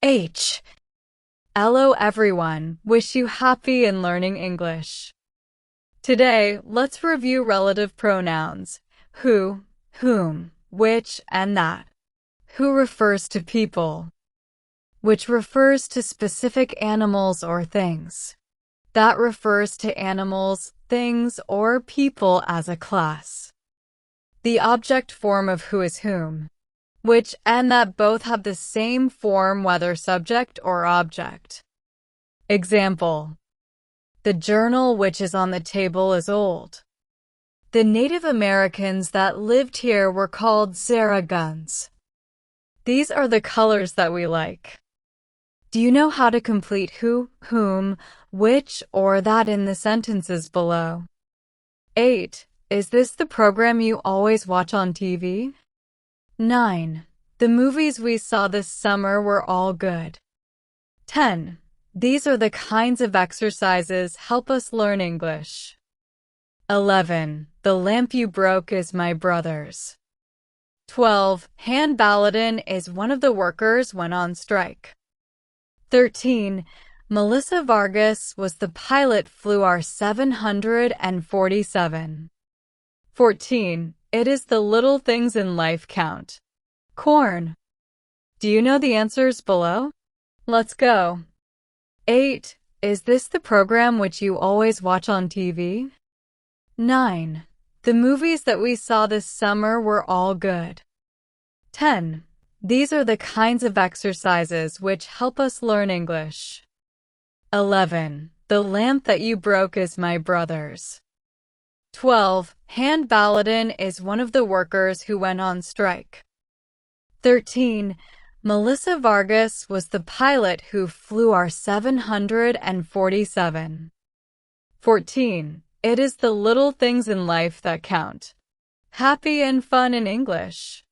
H. Hello everyone, wish you happy in learning English. Today, let's review relative pronouns, who, whom, which, and that. Who refers to people. Which refers to specific animals or things. That refers to animals, things, or people as a class. The object form of who is whom. Which and that both have the same form whether subject or object. Example. The journal which is on the table is old. The Native Americans that lived here were called Zaraguns. These are the colors that we like. Do you know how to complete who, whom, which, or that in the sentences below? 8. Is this the program you always watch on TV? 9. The movies we saw this summer were all good. 10. These are the kinds of exercises help us learn English. 11. The lamp you broke is my brother's. 12. Han Baladin is one of the workers went on strike. 13. Melissa Vargas was the pilot flew our 747. 14. It is the little things in life count. Corn. Do you know the answers below? Let's go. 8. Is this the program which you always watch on TV? 9. The movies that we saw this summer were all good. 10. These are the kinds of exercises which help us learn English. 11. The lamp that you broke is my brother's. 12. Han Baladin is one of the workers who went on strike. 13. Melissa Vargas was the pilot who flew our 747. 14. It is the little things in life that count. Happy and fun in English.